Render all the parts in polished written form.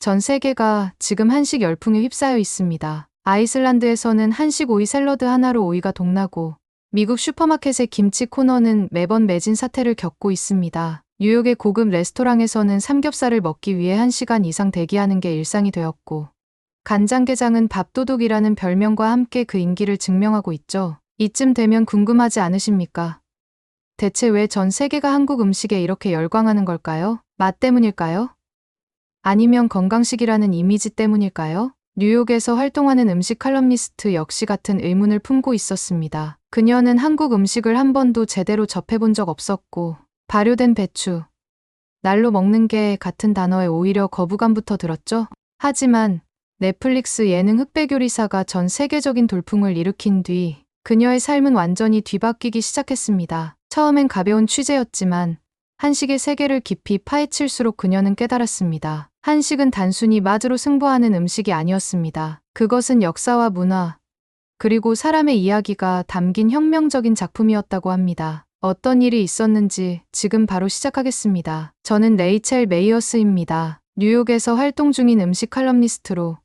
전 세계가 지금 한식 열풍에 휩싸여 있습니다. 아이슬란드에서는 한식 오이 샐러드 하나로 오이가 동나고 미국 슈퍼마켓의 김치 코너는 매번 매진 사태를 겪고 있습니다. 뉴욕의 고급 레스토랑에서는 삼겹살을 먹기 위해 1시간 이상 대기하는 게 일상이 되었고 간장게장은 밥도둑이라는 별명과 함께 그 인기를 증명하고 있죠. 이쯤 되면 궁금하지 않으십니까? 대체 왜 전 세계가 한국 음식에 이렇게 열광하는 걸까요? 맛 때문일까요? 아니면 건강식이라는 이미지 때문일까요? 뉴욕에서 활동하는 음식 칼럼니스트 역시 같은 의문을 품고 있었습니다. 그녀는 한국 음식을 한 번도 제대로 접해본 적 없었고 발효된 배추, 날로 먹는 게 같은 단어에 오히려 거부감부터 들었죠. 하지만 넷플릭스 예능 흑백요리사가 전 세계적인 돌풍을 일으킨 뒤 그녀의 삶은 완전히 뒤바뀌기 시작했습니다. 처음엔 가벼운 취재였지만 한식의 세계를 깊이 파헤칠수록 그녀는 깨달았습니다. 한식은 단순히 맛으로 승부하는 음식이 아니었습니다. 그것은 역사와 문화, 그리고 사람의 이야기가 담긴 혁명적인 작품이었다고 합니다. 어떤 일이 있었는지 지금 바로 시작하겠습니다. 저는 레이첼 메이어스입니다. 뉴욕에서 활동 중인 음식 칼럼니스트로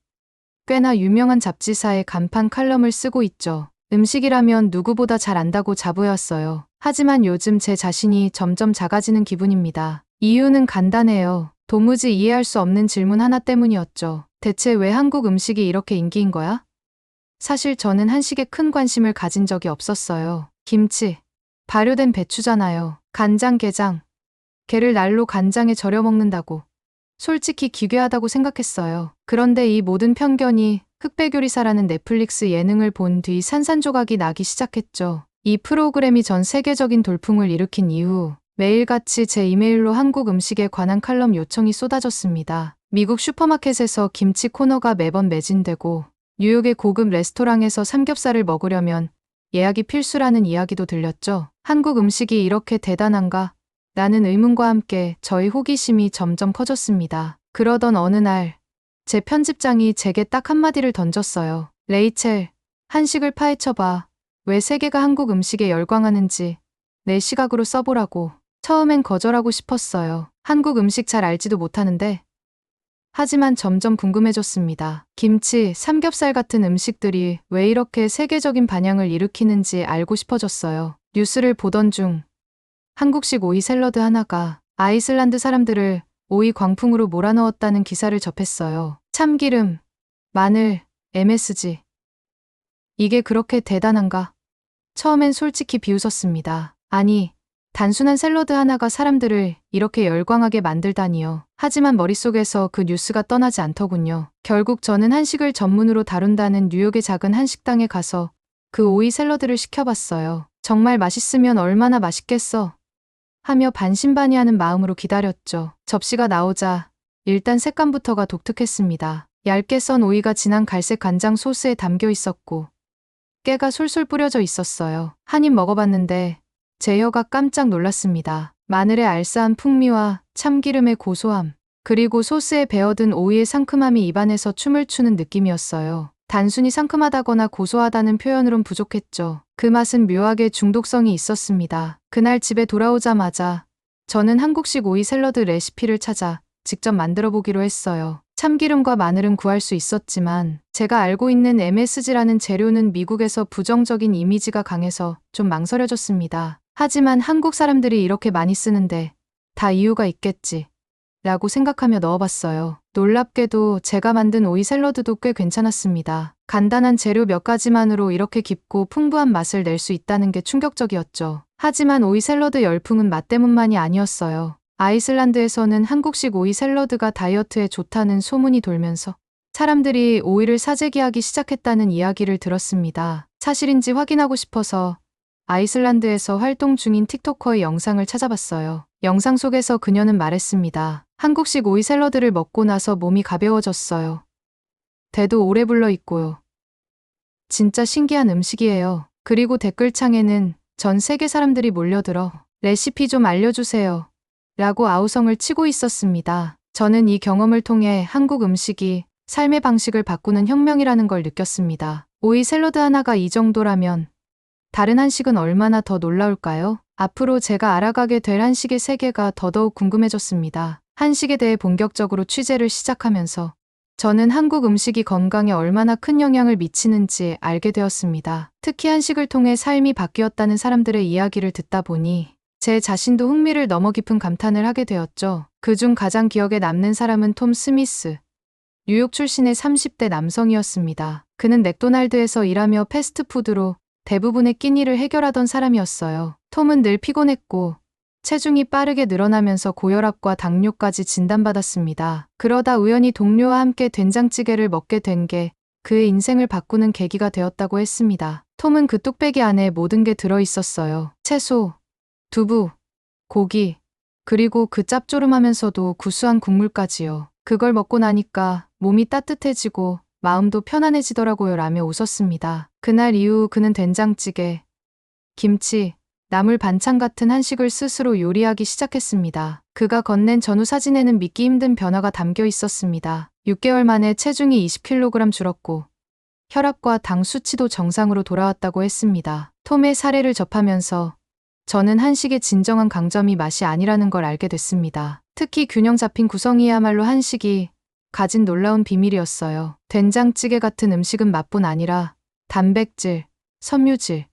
꽤나 유명한 잡지사의 간판 칼럼을 쓰고 있죠. 음식이라면 누구보다 잘 안다고 자부해왔어요. 하지만 요즘 제 자신이 점점 작아지는 기분입니다. 이유는 간단해요. 도무지 이해할 수 없는 질문 하나 때문이었죠. 대체 왜 한국 음식이 이렇게 인기인 거야? 사실 저는 한식에 큰 관심을 가진 적이 없었어요. 김치, 발효된 배추잖아요. 간장게장, 게를 날로 간장에 절여 먹는다고. 솔직히 기괴하다고 생각했어요. 그런데 이 모든 편견이 흑백요리사라는 넷플릭스 예능을 본 뒤 산산조각이 나기 시작했죠. 이 프로그램이 전 세계적인 돌풍을 일으킨 이후 매일같이 제 이메일로 한국 음식에 관한 칼럼 요청이 쏟아졌습니다. 미국 슈퍼마켓에서 김치 코너가 매번 매진되고 뉴욕의 고급 레스토랑에서 삼겹살을 먹으려면 예약이 필수라는 이야기도 들렸죠. 한국 음식이 이렇게 대단한가? 라는 의문과 함께 저의 호기심이 점점 커졌습니다. 그러던 어느 날 제 편집장이 제게 딱 한마디를 던졌어요. 레이첼, 한식을 파헤쳐봐. 왜 세계가 한국 음식에 열광하는지 내 시각으로 써보라고. 처음엔 거절하고 싶었어요. 한국 음식 잘 알지도 못하는데. 하지만 점점 궁금해졌습니다. 김치, 삼겹살 같은 음식들이 왜 이렇게 세계적인 반향을 일으키는지 알고 싶어졌어요. 뉴스를 보던 중 한국식 오이 샐러드 하나가 아이슬란드 사람들을 오이 광풍으로 몰아넣었다는 기사를 접했어요. 참기름, 마늘, MSG. 이게 그렇게 대단한가? 처음엔 솔직히 비웃었습니다. 아니, 단순한 샐러드 하나가 사람들을 이렇게 열광하게 만들다니요. 하지만 머릿속에서 그 뉴스가 떠나지 않더군요. 결국 저는 한식을 전문으로 다룬다는 뉴욕의 작은 한식당에 가서 그 오이 샐러드를 시켜봤어요. 정말 맛있으면 얼마나 맛있겠어? 하며 반신반의하는 마음으로 기다렸죠. 접시가 나오자 일단 색감부터가 독특했습니다. 얇게 썬 오이가 진한 갈색 간장 소스에 담겨 있었고 깨가 솔솔 뿌려져 있었어요. 한 입 먹어봤는데 제 혀가 깜짝 놀랐습니다. 마늘의 알싸한 풍미와 참기름의 고소함, 그리고 소스에 배어든 오이의 상큼함이 입안에서 춤을 추는 느낌이었어요. 단순히 상큼하다거나 고소하다는 표현으론 부족했죠. 그 맛은 묘하게 중독성이 있었습니다. 그날 집에 돌아오자마자 저는 한국식 오이 샐러드 레시피를 찾아 직접 만들어 보기로 했어요. 참기름과 마늘은 구할 수 있었지만 제가 알고 있는 MSG라는 재료는 미국에서 부정적인 이미지가 강해서 좀 망설여졌습니다. 하지만 한국 사람들이 이렇게 많이 쓰는데 다 이유가 있겠지 라고 생각하며 넣어봤어요. 놀랍게도 제가 만든 오이 샐러드도 꽤 괜찮았습니다. 간단한 재료 몇 가지만으로 이렇게 깊고 풍부한 맛을 낼 수 있다는 게 충격적이었죠. 하지만 오이 샐러드 열풍은 맛 때문만이 아니었어요. 아이슬란드에서는 한국식 오이 샐러드가 다이어트에 좋다는 소문이 돌면서 사람들이 오이를 사재기하기 시작했다는 이야기를 들었습니다. 사실인지 확인하고 싶어서 아이슬란드에서 활동 중인 틱토커의 영상을 찾아봤어요. 영상 속에서 그녀는 말했습니다. 한국식 오이 샐러드를 먹고 나서 몸이 가벼워졌어요. 배도 오래 불러 있고요. 진짜 신기한 음식이에요. 그리고 댓글창에는 전 세계 사람들이 몰려들어 레시피 좀 알려주세요 라고 아우성을 치고 있었습니다. 저는 이 경험을 통해 한국 음식이 삶의 방식을 바꾸는 혁명이라는 걸 느꼈습니다. 오이 샐러드 하나가 이 정도라면 다른 한식은 얼마나 더 놀라울까요? 앞으로 제가 알아가게 될 한식의 세계가 더더욱 궁금해졌습니다. 한식에 대해 본격적으로 취재를 시작하면서 저는 한국 음식이 건강에 얼마나 큰 영향을 미치는지 알게 되었습니다. 특히 한식을 통해 삶이 바뀌었다는 사람들의 이야기를 듣다 보니 제 자신도 흥미를 넘어 깊은 감탄을 하게 되었죠. 그중 가장 기억에 남는 사람은 톰 스미스, 뉴욕 출신의 30대 남성이었습니다. 그는 맥도날드에서 일하며 패스트푸드로 대부분의 끼니를 해결하던 사람이었어요. 톰은 늘 피곤했고 체중이 빠르게 늘어나면서 고혈압과 당뇨까지 진단받았습니다. 그러다 우연히 동료와 함께 된장찌개를 먹게 된 게 그의 인생을 바꾸는 계기가 되었다고 했습니다. 톰은 그 뚝배기 안에 모든 게 들어 있었어요. 채소, 두부, 고기, 그리고 그 짭조름하면서도 구수한 국물까지요. 그걸 먹고 나니까 몸이 따뜻해지고 마음도 편안해지더라고요 라며 웃었습니다. 그날 이후 그는 된장찌개, 김치, 나물 반찬 같은 한식을 스스로 요리하기 시작했습니다. 그가 건넨 전후 사진에는 믿기 힘든 변화가 담겨 있었습니다. 6개월 만에 체중이 20kg 줄었고 혈압과 당 수치도 정상으로 돌아왔다고 했습니다. 톰의 사례를 접하면서 저는 한식의 진정한 강점이 맛이 아니라는 걸 알게 됐습니다. 특히 균형 잡힌 구성이야말로 한식이 가진 놀라운 비밀이었어요. 된장찌개 같은 음식은 맛뿐 아니라 단백질, 섬유질,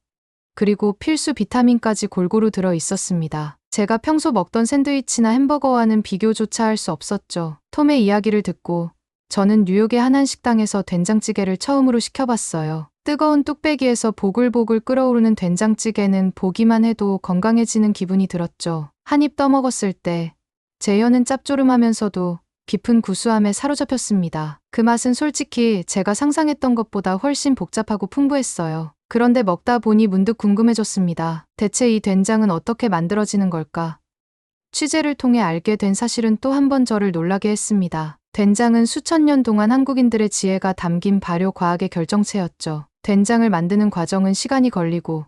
그리고 필수 비타민까지 골고루 들어 있었습니다. 제가 평소 먹던 샌드위치나 햄버거와는 비교조차 할 수 없었죠. 톰의 이야기를 듣고 저는 뉴욕의 한 한식당에서 된장찌개를 처음으로 시켜봤어요. 뜨거운 뚝배기에서 보글보글 끓어오르는 된장찌개는 보기만 해도 건강해지는 기분이 들었죠. 한 입 떠먹었을 때 제 혀는 짭조름하면서도 깊은 구수함에 사로잡혔습니다. 그 맛은 솔직히 제가 상상했던 것보다 훨씬 복잡하고 풍부했어요. 그런데 먹다 보니 문득 궁금해졌습니다. 대체 이 된장은 어떻게 만들어지는 걸까? 취재를 통해 알게 된 사실은 또 한 번 저를 놀라게 했습니다. 된장은 수천 년 동안 한국인들의 지혜가 담긴 발효 과학의 결정체였죠. 된장을 만드는 과정은 시간이 걸리고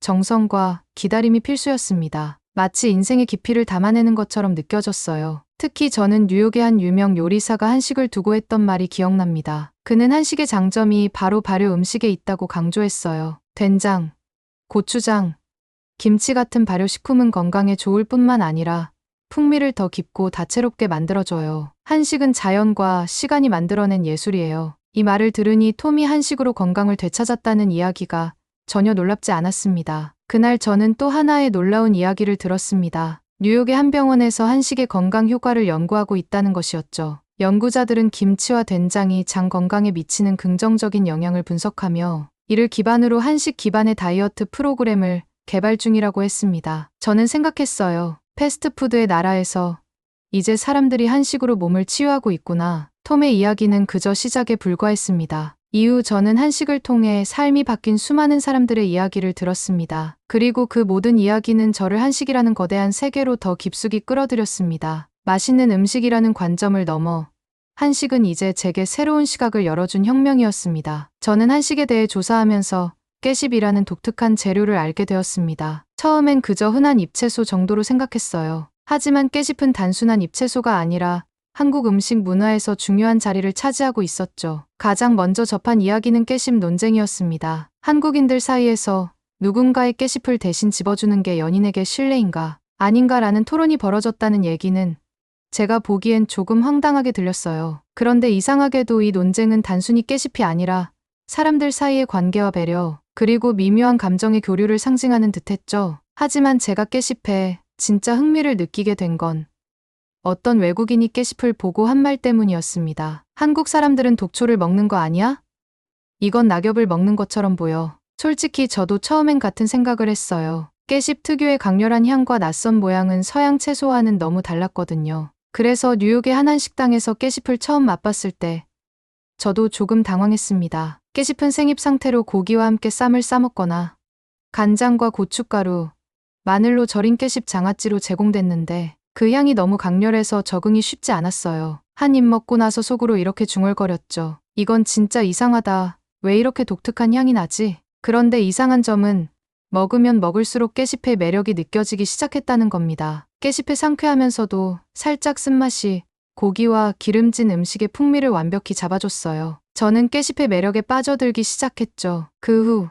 정성과 기다림이 필수였습니다. 마치 인생의 깊이를 담아내는 것처럼 느껴졌어요. 특히 저는 뉴욕의 한 유명 요리사가 한식을 두고 했던 말이 기억납니다. 그는 한식의 장점이 바로 발효 음식에 있다고 강조했어요. 된장, 고추장, 김치 같은 발효식품은 건강에 좋을 뿐만 아니라 풍미를 더 깊고 다채롭게 만들어줘요. 한식은 자연과 시간이 만들어낸 예술이에요. 이 말을 들으니 톰이 한식으로 건강을 되찾았다는 이야기가 전혀 놀랍지 않았습니다. 그날 저는 또 하나의 놀라운 이야기를 들었습니다. 뉴욕의 한 병원에서 한식의 건강 효과를 연구하고 있다는 것이었죠. 연구자들은 김치와 된장이 장 건강에 미치는 긍정적인 영향을 분석하며 이를 기반으로 한식 기반의 다이어트 프로그램을 개발 중이라고 했습니다. 저는 생각했어요. 패스트푸드의 나라에서 이제 사람들이 한식으로 몸을 치유하고 있구나. 톰의 이야기는 그저 시작에 불과했습니다. 이후 저는 한식을 통해 삶이 바뀐 수많은 사람들의 이야기를 들었습니다. 그리고 그 모든 이야기는 저를 한식이라는 거대한 세계로 더 깊숙이 끌어들였습니다. 맛있는 음식이라는 관점을 넘어 한식은 이제 제게 새로운 시각을 열어준 혁명이었습니다. 저는 한식에 대해 조사하면서 깨십이라는 독특한 재료를 알게 되었습니다. 처음엔 그저 흔한 잎채소 정도로 생각했어요. 하지만 깨십은 단순한 잎채소가 아니라 한국 음식 문화에서 중요한 자리를 차지하고 있었죠. 가장 먼저 접한 이야기는 깨십 논쟁이었습니다. 한국인들 사이에서 누군가의 깨십을 대신 집어주는 게 연인에게 신뢰인가 아닌가라는 토론이 벌어졌다는 얘기는 제가 보기엔 조금 황당하게 들렸어요. 그런데 이상하게도 이 논쟁은 단순히 깨십이 아니라 사람들 사이의 관계와 배려, 그리고 미묘한 감정의 교류를 상징하는 듯했죠. 하지만 제가 깨십에 진짜 흥미를 느끼게 된 건 어떤 외국인이 깨십을 보고 한 말 때문이었습니다. 한국 사람들은 독초를 먹는 거 아니야? 이건 낙엽을 먹는 것처럼 보여. 솔직히 저도 처음엔 같은 생각을 했어요. 깨십 특유의 강렬한 향과 낯선 모양은 서양 채소와는 너무 달랐거든요. 그래서 뉴욕의 한 한식당에서 깨십을 처음 맛봤을 때 저도 조금 당황했습니다. 깨십은 생잎 상태로 고기와 함께 쌈을 싸먹거나 간장과 고춧가루, 마늘로 절인 깨십 장아찌로 제공됐는데 그 향이 너무 강렬해서 적응이 쉽지 않았어요. 한 입 먹고 나서 속으로 이렇게 중얼거렸죠. 이건 진짜 이상하다. 왜 이렇게 독특한 향이 나지? 그런데 이상한 점은 먹으면 먹을수록 깨십의 매력이 느껴지기 시작했다는 겁니다. 깨십의 상쾌하면서도 살짝 쓴맛이 고기와 기름진 음식의 풍미를 완벽히 잡아줬어요. 저는 깨십의 매력에 빠져들기 시작했죠. 그 후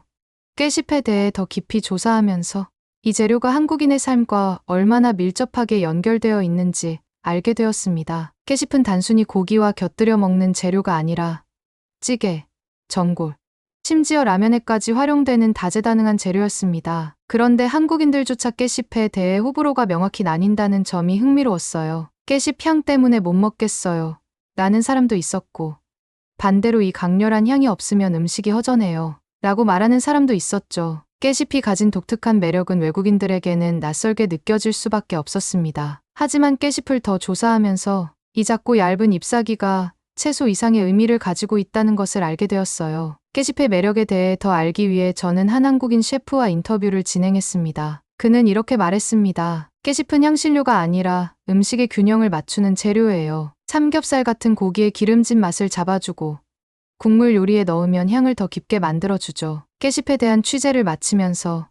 깨십에 대해 더 깊이 조사하면서 이 재료가 한국인의 삶과 얼마나 밀접하게 연결되어 있는지 알게 되었습니다. 깨씹은 단순히 고기와 곁들여 먹는 재료가 아니라 찌개, 전골, 심지어 라면에까지 활용되는 다재다능한 재료였습니다. 그런데 한국인들조차 깨씹에 대해 호불호가 명확히 나뉜다는 점이 흥미로웠어요. 깨씹 향 때문에 못 먹겠어요 라는 사람도 있었고, 반대로 이 강렬한 향이 없으면 음식이 허전해요 라고 말하는 사람도 있었죠. 깨씹이 가진 독특한 매력은 외국인들에게는 낯설게 느껴질 수밖에 없었습니다. 하지만 깨씹을 더 조사하면서 이 작고 얇은 잎사귀가 채소 이상의 의미를 가지고 있다는 것을 알게 되었어요. 깨씹의 매력에 대해 더 알기 위해 저는 한 한국인 셰프와 인터뷰를 진행했습니다. 그는 이렇게 말했습니다. 깨씹은 향신료가 아니라 음식의 균형을 맞추는 재료예요. 삼겹살 같은 고기의 기름진 맛을 잡아주고 국물 요리에 넣으면 향을 더 깊게 만들어주죠. 깨씹에 대한 취재를 마치면서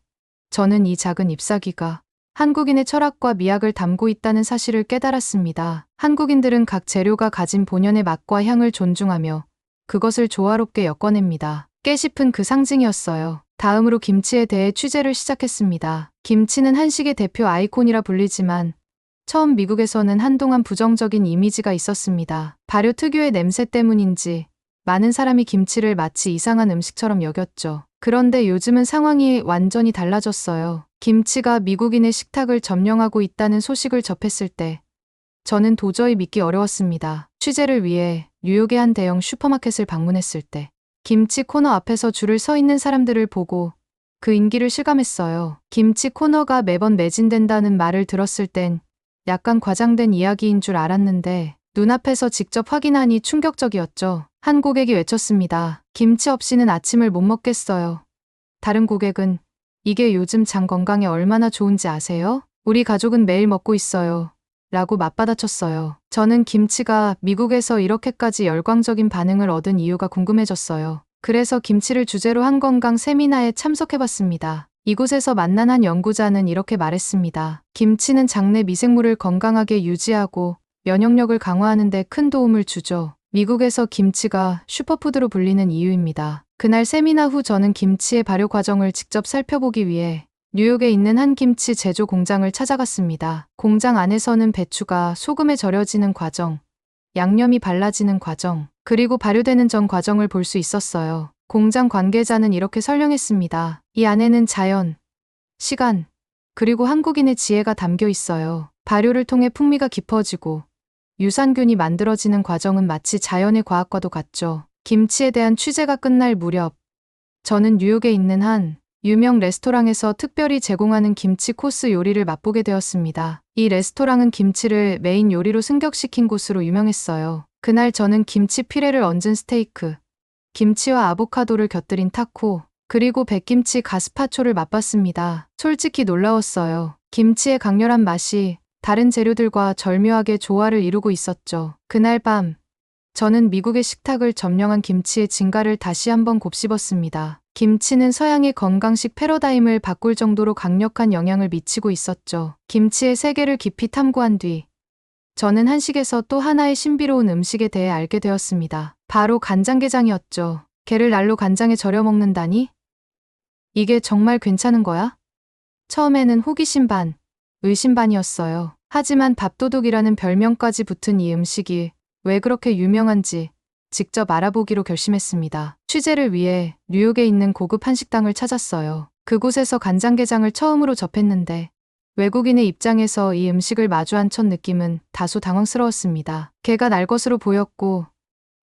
저는 이 작은 잎사귀가 한국인의 철학과 미학을 담고 있다는 사실을 깨달았습니다. 한국인들은 각 재료가 가진 본연의 맛과 향을 존중하며 그것을 조화롭게 엮어냅니다. 깨씹은 그 상징이었어요. 다음으로 김치에 대해 취재를 시작했습니다. 김치는 한식의 대표 아이콘이라 불리지만 처음 미국에서는 한동안 부정적인 이미지가 있었습니다. 발효 특유의 냄새 때문인지 많은 사람이 김치를 마치 이상한 음식처럼 여겼죠. 그런데 요즘은 상황이 완전히 달라졌어요. 김치가 미국인의 식탁을 점령하고 있다는 소식을 접했을 때 저는 도저히 믿기 어려웠습니다. 취재를 위해 뉴욕의 한 대형 슈퍼마켓을 방문했을 때 김치 코너 앞에서 줄을 서 있는 사람들을 보고 그 인기를 실감했어요. 김치 코너가 매번 매진된다는 말을 들었을 땐 약간 과장된 이야기인 줄 알았는데 눈앞에서 직접 확인하니 충격적이었죠. 한 고객이 외쳤습니다. 김치 없이는 아침을 못 먹겠어요. 다른 고객은 이게 요즘 장 건강에 얼마나 좋은지 아세요? 우리 가족은 매일 먹고 있어요. 라고 맞받아쳤어요. 저는 김치가 미국에서 이렇게까지 열광적인 반응을 얻은 이유가 궁금해졌어요. 그래서 김치를 주제로 한 건강 세미나에 참석해봤습니다. 이곳에서 만난 한 연구자는 이렇게 말했습니다. 김치는 장내 미생물을 건강하게 유지하고 면역력을 강화하는 데 큰 도움을 주죠. 미국에서 김치가 슈퍼푸드로 불리는 이유입니다. 그날 세미나 후 저는 김치의 발효 과정을 직접 살펴보기 위해 뉴욕에 있는 한 김치 제조 공장을 찾아갔습니다. 공장 안에서는 배추가 소금에 절여지는 과정, 양념이 발라지는 과정, 그리고 발효되는 전 과정을 볼 수 있었어요. 공장 관계자는 이렇게 설명했습니다. 이 안에는 자연, 시간, 그리고 한국인의 지혜가 담겨 있어요. 발효를 통해 풍미가 깊어지고 유산균이 만들어지는 과정은 마치 자연의 과학과도 같죠. 김치에 대한 취재가 끝날 무렵 저는 뉴욕에 있는 한 유명 레스토랑에서 특별히 제공하는 김치 코스 요리를 맛보게 되었습니다. 이 레스토랑은 김치를 메인 요리로 승격시킨 곳으로 유명했어요. 그날 저는 김치 피레를 얹은 스테이크, 김치와 아보카도를 곁들인 타코, 그리고 백김치 가스파초를 맛봤습니다. 솔직히 놀라웠어요. 김치의 강렬한 맛이 다른 재료들과 절묘하게 조화를 이루고 있었죠. 그날 밤 저는 미국의 식탁을 점령한 김치의 진가를 다시 한번 곱씹었습니다. 김치는 서양의 건강식 패러다임을 바꿀 정도로 강력한 영향을 미치고 있었죠. 김치의 세계를 깊이 탐구한 뒤 저는 한식에서 또 하나의 신비로운 음식에 대해 알게 되었습니다. 바로 간장게장이었죠. 게를 날로 간장에 절여 먹는다니? 이게 정말 괜찮은 거야? 처음에는 호기심 반, 의심 반이었어요. 하지만 밥도둑이라는 별명까지 붙은 이 음식이 왜 그렇게 유명한지 직접 알아보기로 결심했습니다. 취재를 위해 뉴욕에 있는 고급 한식당을 찾았어요. 그곳에서 간장게장을 처음으로 접했는데 외국인의 입장에서 이 음식을 마주한 첫 느낌은 다소 당황스러웠습니다. 게가 날 것으로 보였고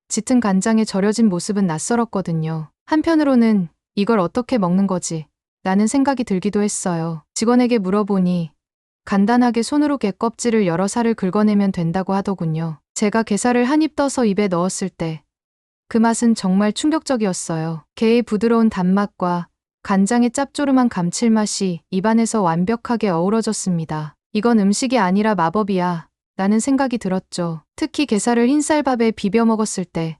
짙은 간장에 절여진 모습은 낯설었거든요. 한편으로는 이걸 어떻게 먹는 거지? 라는 생각이 들기도 했어요. 직원에게 물어보니 간단하게 손으로 게 껍질을 열어 살을 긁어내면 된다고 하더군요. 제가 게살을 한 입 떠서 입에 넣었을 때 그 맛은 정말 충격적이었어요. 게의 부드러운 단맛과 간장의 짭조름한 감칠맛이 입안에서 완벽하게 어우러졌습니다. 이건 음식이 아니라 마법이야 라는 생각이 들었죠. 특히 게살을 흰쌀밥에 비벼 먹었을 때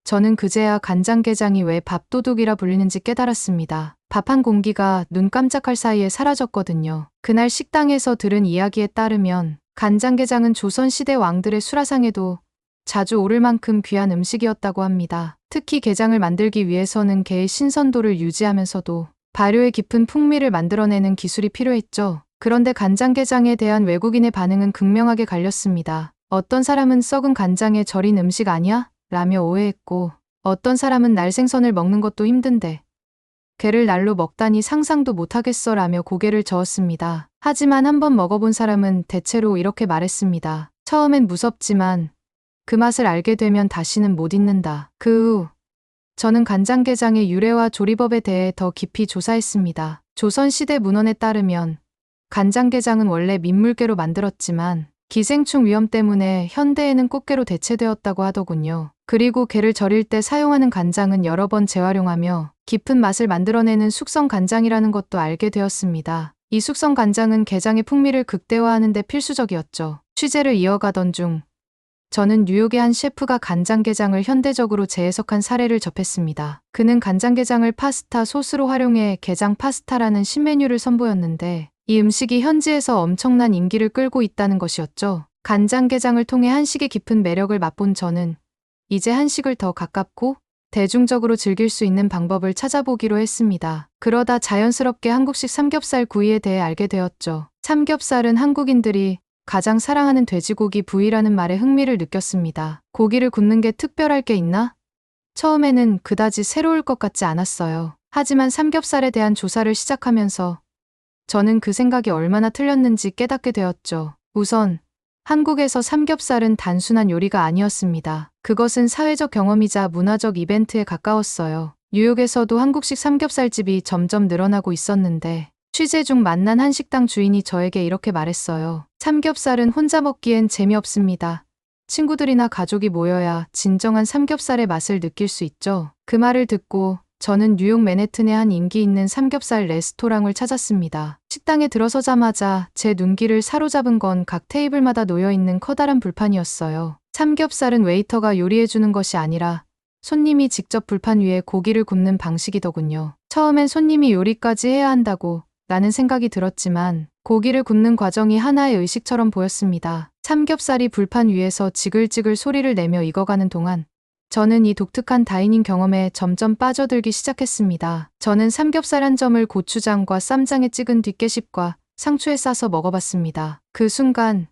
저는 그제야 간장게장이 왜 밥도둑이라 불리는지 깨달았습니다. 밥 한 공기가 눈 깜짝할 사이에 사라졌거든요. 그날 식당에서 들은 이야기에 따르면 간장게장은 조선시대 왕들의 수라상에도 자주 오를 만큼 귀한 음식이었다고 합니다. 특히 게장을 만들기 위해서는 게의 신선도를 유지하면서도 발효의 깊은 풍미를 만들어내는 기술이 필요했죠. 그런데 간장게장에 대한 외국인의 반응은 극명하게 갈렸습니다. 어떤 사람은 썩은 간장에 절인 음식 아니야? 라며 오해했고, 어떤 사람은 날생선을 먹는 것도 힘든데 게를 날로 먹다니 상상도 못하겠어 라며 고개를 저었습니다. 하지만 한번 먹어본 사람은 대체로 이렇게 말했습니다. 처음엔 무섭지만 그 맛을 알게 되면 다시는 못 잊는다. 그 후 저는 간장게장의 유래와 조리법에 대해 더 깊이 조사했습니다. 조선시대 문헌에 따르면 간장게장은 원래 민물게로 만들었지만 기생충 위험 때문에 현대에는 꽃게로 대체되었다고 하더군요. 그리고 게를 절일 때 사용하는 간장은 여러 번 재활용하며 깊은 맛을 만들어내는 숙성 간장이라는 것도 알게 되었습니다. 이 숙성 간장은 게장의 풍미를 극대화하는 데 필수적이었죠. 취재를 이어가던 중 저는 뉴욕의 한 셰프가 간장게장을 현대적으로 재해석한 사례를 접했습니다. 그는 간장게장을 파스타 소스로 활용해 게장 파스타라는 신메뉴를 선보였는데 이 음식이 현지에서 엄청난 인기를 끌고 있다는 것이었죠. 간장게장을 통해 한식의 깊은 매력을 맛본 저는 이제 한식을 더 가깝고 대중적으로 즐길 수 있는 방법을 찾아보기로 했습니다. 그러다 자연스럽게 한국식 삼겹살 구이에 대해 알게 되었죠. 삼겹살은 한국인들이 가장 사랑하는 돼지고기 부위라는 말에 흥미를 느꼈습니다. 고기를 굽는 게 특별할 게 있나? 처음에는 그다지 새로울 것 같지 않았어요. 하지만 삼겹살에 대한 조사를 시작하면서 저는 그 생각이 얼마나 틀렸는지 깨닫게 되었죠. 우선 한국에서 삼겹살은 단순한 요리가 아니었습니다. 그것은 사회적 경험이자 문화적 이벤트에 가까웠어요. 뉴욕에서도 한국식 삼겹살집이 점점 늘어나고 있었는데 취재 중 만난 한 식당 주인이 저에게 이렇게 말했어요. 삼겹살은 혼자 먹기엔 재미없습니다. 친구들이나 가족이 모여야 진정한 삼겹살의 맛을 느낄 수 있죠. 그 말을 듣고 저는 뉴욕 맨해튼의 한 인기 있는 삼겹살 레스토랑을 찾았습니다. 식당에 들어서자마자 제 눈길을 사로잡은 건 각 테이블마다 놓여있는 커다란 불판이었어요. 삼겹살은 웨이터가 요리해주는 것이 아니라 손님이 직접 불판 위에 고기를 굽는 방식이더군요. 처음엔 손님이 요리까지 해야 한다고 라는 생각이 들었지만 고기를 굽는 과정이 하나의 의식처럼 보였습니다. 삼겹살이 불판 위에서 지글지글 소리를 내며 익어가는 동안 저는 이 독특한 다이닝 경험에 점점 빠져들기 시작했습니다. 저는 삼겹살 한 점을 고추장과 쌈장에 찍은 뒷게십과 상추에 싸서 먹어봤습니다. 그 순간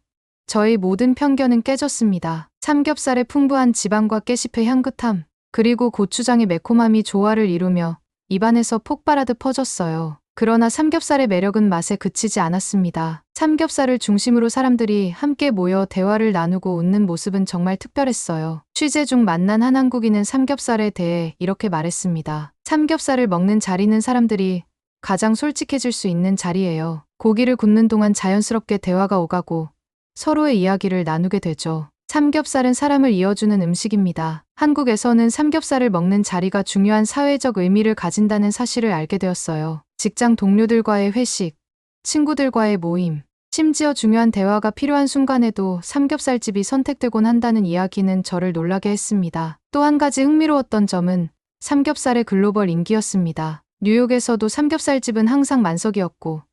저의 모든 편견은 깨졌습니다. 삼겹살의 풍부한 지방과 깨십의 향긋함, 그리고 고추장의 매콤함이 조화를 이루며 입안에서 폭발하듯 퍼졌어요. 그러나 삼겹살의 매력은 맛에 그치지 않았습니다. 삼겹살을 중심으로 사람들이 함께 모여 대화를 나누고 웃는 모습은 정말 특별했어요. 취재 중 만난 한 한국인은 삼겹살에 대해 이렇게 말했습니다. 삼겹살을 먹는 자리는 사람들이 가장 솔직해질 수 있는 자리예요. 고기를 굽는 동안 자연스럽게 대화가 오가고 서로의 이야기를 나누게 되죠. 삼겹살은 사람을 이어주는 음식입니다. 한국에서는 삼겹살을 먹는 자리가 중요한 사회적 의미를 가진다는 사실을 알게 되었어요. 직장 동료들과의 회식, 친구들과의 모임, 심지어 중요한 대화가 필요한 순간에도 삼겹살집이 선택되곤 한다는 이야기는 저를 놀라게 했습니다. 또 한 가지 흥미로웠던 점은 삼겹살의 글로벌 인기였습니다. 뉴욕에서도 삼겹살집은 항상 만석이었고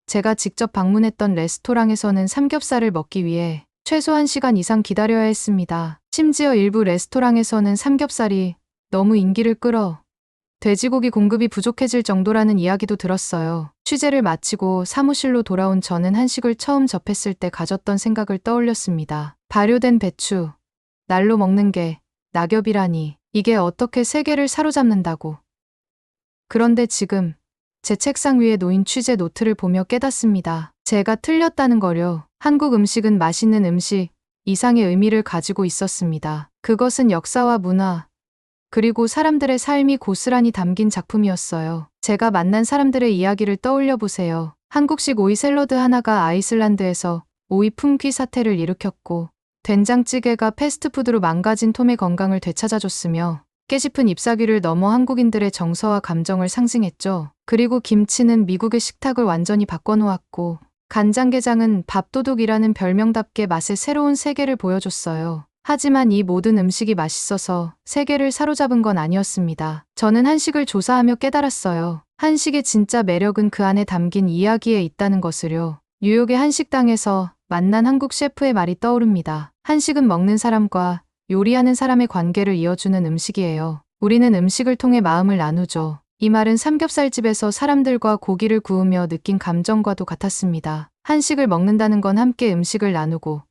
제가 직접 방문했던 레스토랑에서는 삼겹살을 먹기 위해 최소 1시간 이상 기다려야 했습니다. 심지어 일부 레스토랑에서는 삼겹살이 너무 인기를 끌어 돼지고기 공급이 부족해질 정도라는 이야기도 들었어요. 취재를 마치고 사무실로 돌아온 저는 한식을 처음 접했을 때 가졌던 생각을 떠올렸습니다. 발효된 배추, 날로 먹는 게 낙엽이라니 이게 어떻게 세계를 사로잡는다고. 그런데 지금 제 책상 위에 놓인 취재 노트를 보며 깨닫습니다. 제가 틀렸다는 거려. 한국 음식은 맛있는 음식 이상의 의미를 가지고 있었습니다. 그것은 역사와 문화, 그리고 사람들의 삶이 고스란히 담긴 작품이었어요. 제가 만난 사람들의 이야기를 떠올려 보세요. 한국식 오이 샐러드 하나가 아이슬란드에서 오이 품귀 사태를 일으켰고 된장찌개가 패스트푸드로 망가진 톰의 건강을 되찾아줬으며 깨짚은 잎사귀를 넘어 한국인들의 정서와 감정을 상징했죠. 그리고 김치는 미국의 식탁을 완전히 바꿔놓았고 간장게장은 밥도둑이라는 별명답게 맛의 새로운 세계를 보여줬어요. 하지만 이 모든 음식이 맛있어서 세계를 사로잡은 건 아니었습니다. 저는 한식을 조사하며 깨달았어요. 한식의 진짜 매력은 그 안에 담긴 이야기에 있다는 것을요. 뉴욕의 한식당에서 만난 한국 셰프의 말이 떠오릅니다. 한식은 먹는 사람과 요리하는 사람의 관계를 이어주는 음식이에요. 우리는 음식을 통해 마음을 나누죠. 이 말은 삼겹살집에서 사람들과 고기를 구우며 느낀 감정과도 같았습니다. 한식을 먹는다는 건 함께 음식을 나누고,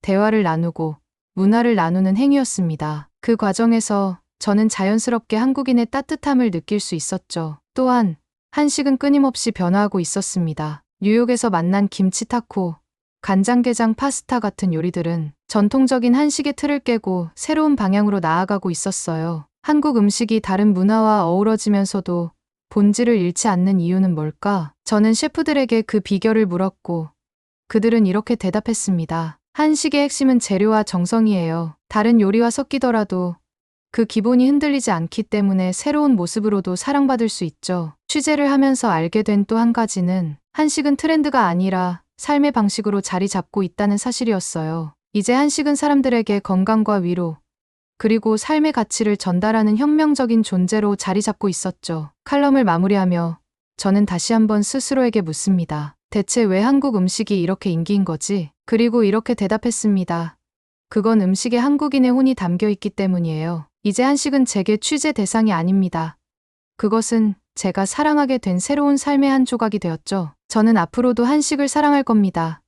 대화를 나누고, 문화를 나누는 행위였습니다. 그 과정에서 저는 자연스럽게 한국인의 따뜻함을 느낄 수 있었죠. 또한 한식은 끊임없이 변화하고 있었습니다. 뉴욕에서 만난 김치 타코, 간장게장 파스타 같은 요리들은 전통적인 한식의 틀을 깨고 새로운 방향으로 나아가고 있었어요. 한국 음식이 다른 문화와 어우러지면서도 본질을 잃지 않는 이유는 뭘까? 저는 셰프들에게 그 비결을 물었고 그들은 이렇게 대답했습니다. 한식의 핵심은 재료와 정성이에요. 다른 요리와 섞이더라도 그 기본이 흔들리지 않기 때문에 새로운 모습으로도 사랑받을 수 있죠. 취재를 하면서 알게 된 또 한 가지는 한식은 트렌드가 아니라 삶의 방식으로 자리 잡고 있다는 사실이었어요. 이제 한식은 사람들에게 건강과 위로, 그리고 삶의 가치를 전달하는 혁명적인 존재로 자리 잡고 있었죠. 칼럼을 마무리하며 저는 다시 한번 스스로에게 묻습니다. 대체 왜 한국 음식이 이렇게 인기인 거지? 그리고 이렇게 대답했습니다. 그건 음식에 한국인의 혼이 담겨 있기 때문이에요. 이제 한식은 제게 취재 대상이 아닙니다. 그것은 제가 사랑하게 된 새로운 삶의 한 조각이 되었죠. 저는 앞으로도 한식을 사랑할 겁니다.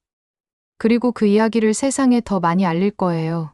그리고 그 이야기를 세상에 더 많이 알릴 거예요.